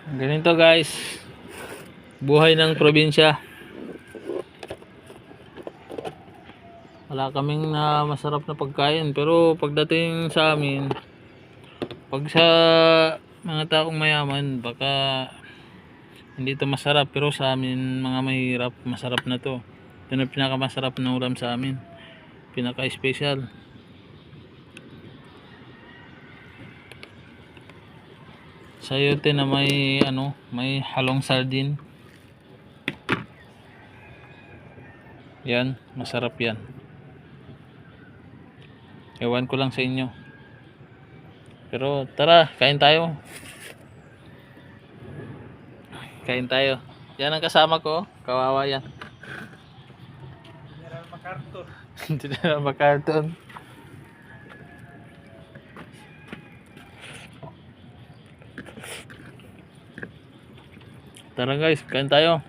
Ganito guys, buhay ng probinsya. Wala kaming na masarap na pagkain, pero pagdating sa amin, pag sa mga taong mayaman, baka hindi ito masarap, pero sa amin mga mahirap, masarap na to. Ito na pinakamasarap na ulam sa amin, pinaka-special. Sayote na may may halong sardine. Yan, masarap yan. Ewan ko lang sa inyo. Pero tara, kain tayo. Kain tayo. Yan ang kasama ko, kawawa yan. General MacArthur. General MacArthur. Tara guys, kain tayo.